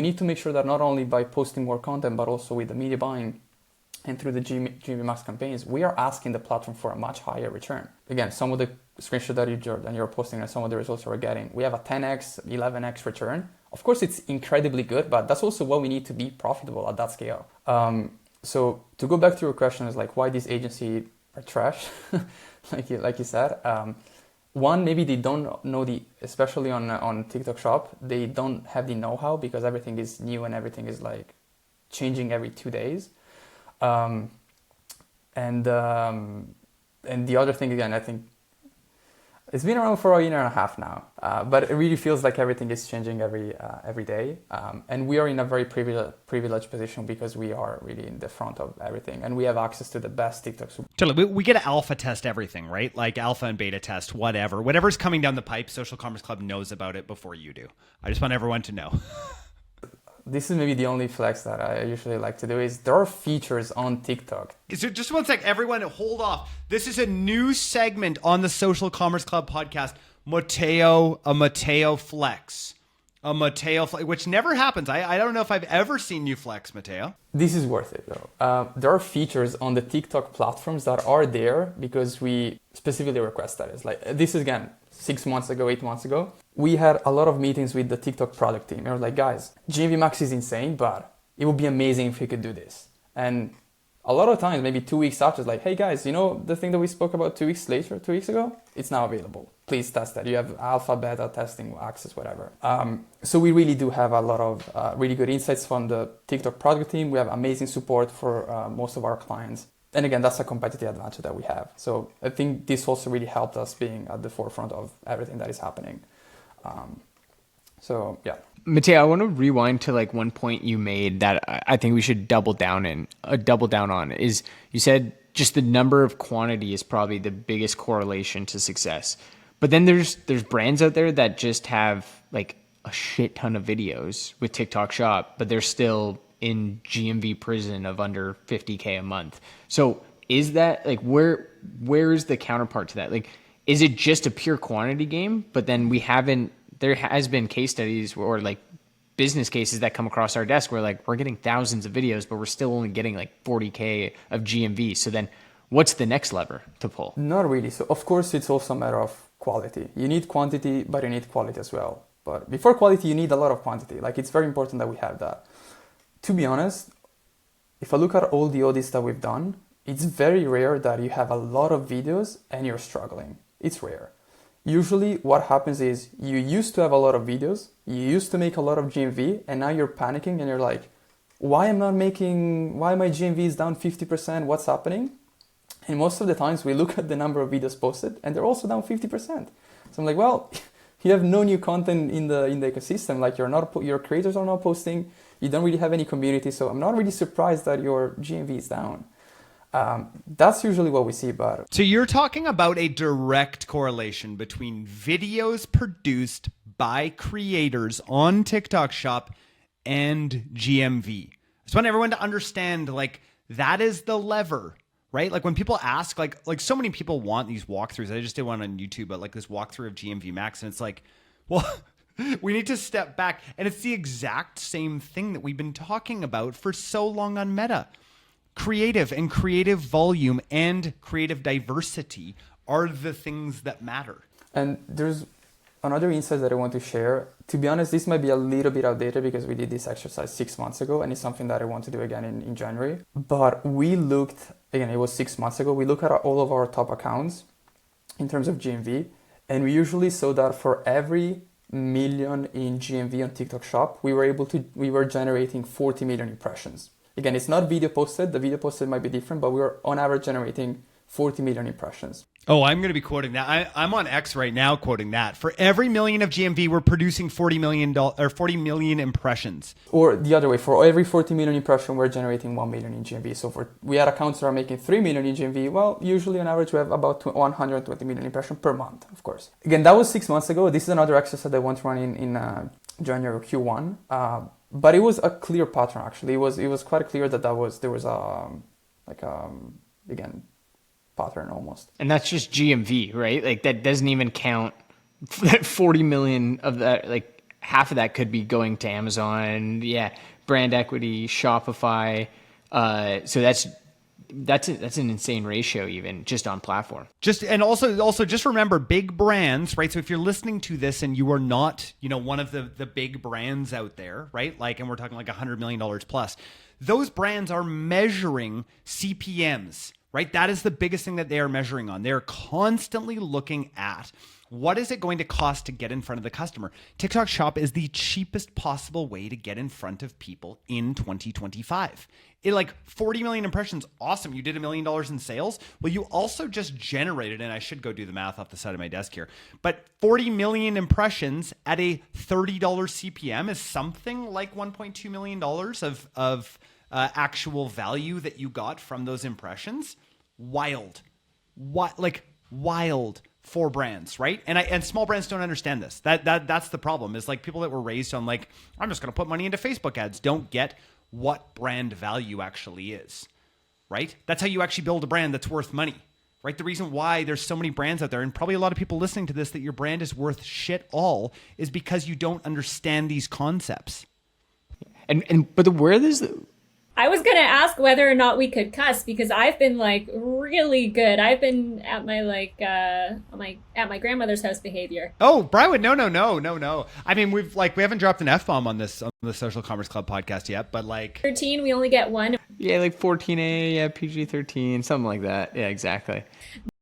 we need to make sure that not only by posting more content, but also with the media buying and through the GMV Max campaigns, we are asking the platform for a much higher return. Again, some of the screenshots that you're posting and some of the results we're getting, we have a 10x, 11x return. Of course, it's incredibly good, but that's also what we need to be profitable at that scale. So to go back to your question is like why this agency are trash, like you said. One, maybe they don't know especially on TikTok Shop, they don't have the know-how because everything is new and everything is like changing every 2 days. And the other thing, again, I think it's been around for a year and a half now, but it really feels like everything is changing every day. And we are in a very privileged position because we are really in the front of everything and we have access to the best TikTok support. Totally. We get to alpha test everything, right? Like alpha and beta test, whatever's coming down the pipe, Social Commerce Club knows about it before you do. I just want everyone to know. This is maybe the only flex that I usually like to do is there are features on TikTok. So just one sec, everyone, hold off. This is a new segment on the Social Commerce Club podcast, a Mateo flex. Which never happens. I don't know if I've ever seen you flex, Mateo. This is worth it though. There are features on the TikTok platforms that are there because we specifically request that. It's like, this is again, 6 months ago, 8 months ago, we had a lot of meetings with the TikTok product team. They were like, guys, GMV Max is insane, but it would be amazing if we could do this. And a lot of times, maybe 2 weeks after, it's like, hey guys, you know the thing that we spoke about 2 weeks ago? It's now available. Please test that. You have alpha, beta testing, access, whatever. So we really do have a lot of really good insights from the TikTok product team. We have amazing support for most of our clients. And again, that's a competitive advantage that we have. So I think this also really helped us being at the forefront of everything that is happening. So yeah. Mateo, I want to rewind to like one point you made that I think we should double down on is you said just the number of quantity is probably the biggest correlation to success. But then there's brands out there that just have like a shit ton of videos with TikTok Shop, but they're still in GMV prison of under 50K a month. So is that like, where is the counterpart to that? Like, is it just a pure quantity game? But then there has been case studies or like business cases that come across our desk where like we're getting thousands of videos, but we're still only getting like 40K of GMV. So then what's the next lever to pull? Not really. So of course it's also a matter of quality. You need quantity, but you need quality as well. But before quality, you need a lot of quantity. Like it's very important that we have that. To be honest, if I look at all the audits that we've done, it's very rare that you have a lot of videos and you're struggling. It's rare. Usually what happens is you used to have a lot of videos, you used to make a lot of GMV, and now you're panicking and you're like, why my GMV is down 50%? What's happening? And most of the times we look at the number of videos posted and they're also down 50%. So I'm like, well, you have no new content in the ecosystem. Like your creators are not posting. You don't really have any community. So I'm not really surprised that your GMV is down. That's usually what we see about it. So you're talking about a direct correlation between videos produced by creators on TikTok Shop and GMV. I just want everyone to understand, like, that is the lever, right? Like when people ask, like so many people want these walkthroughs. I just did one on YouTube, but like this walkthrough of GMV Max, and it's like, well, we need to step back. And it's the exact same thing that we've been talking about for so long on Meta. Creative and creative volume and creative diversity are the things that matter. And there's another insight that I want to share. To be honest, this might be a little bit outdated because we did this exercise 6 months ago and it's something that I want to do again in January. But we looked, again, it was 6 months ago, we looked at all of our top accounts in terms of GMV, and we usually saw that for every million in GMV on TikTok Shop, we were generating 40 million impressions. Again, it's not video posted. The video posted might be different, but we were on average generating 40 million impressions. Oh, I'm going to be quoting that. I'm on X right now quoting that. For every million of GMV, we're producing 40 million impressions. Or the other way, for every 40 million impression, we're generating 1 million in GMV. So we had accounts that are making 3 million in GMV. Well, usually on average, we have about 120 million impressions per month, of course. Again, that was 6 months ago. This is another exercise that I want to run in January Q1. But it was a clear pattern, actually. It was quite clear that there was again, pattern almost. And that's just GMV, right? Like that doesn't even count that 40 million of that, like half of that could be going to Amazon. Yeah, brand equity, Shopify. So that's an insane ratio, even just on platform. Also just remember big brands, right? So if you're listening to this and you are not, one of the big brands out there, right? Like, and we're talking like $100 million plus, those brands are measuring CPMs, right? That is the biggest thing that they are measuring on. They're constantly looking at what is it going to cost to get in front of the customer. TikTok Shop is the cheapest possible way to get in front of people in 2025. Like 40 million impressions, awesome. You did $1 million in sales. Well, you also just generated, and I should go do the math off the side of my desk here, but 40 million impressions at a $30 CPM is something like $1.2 million of actual value that you got from those impressions. Wild. Wild for brands, right? And small brands don't understand this. That's the problem, is like people that were raised on like, I'm just going to put money into Facebook ads, don't get what brand value actually is, right? That's how you actually build a brand that's worth money, right? The reason why there's so many brands out there, and probably a lot of people listening to this, that your brand is worth shit all, is because you don't understand these concepts. But where there's I was going to ask whether or not we could cuss, because I've been like really good. I've been at my at my grandmother's house behavior. Oh, Brian, no. I mean, we haven't dropped an F-bomb on the Social Commerce Club podcast yet, but like 13, we only get one. Yeah, like 14A, yeah, PG-13, something like that. Yeah, exactly.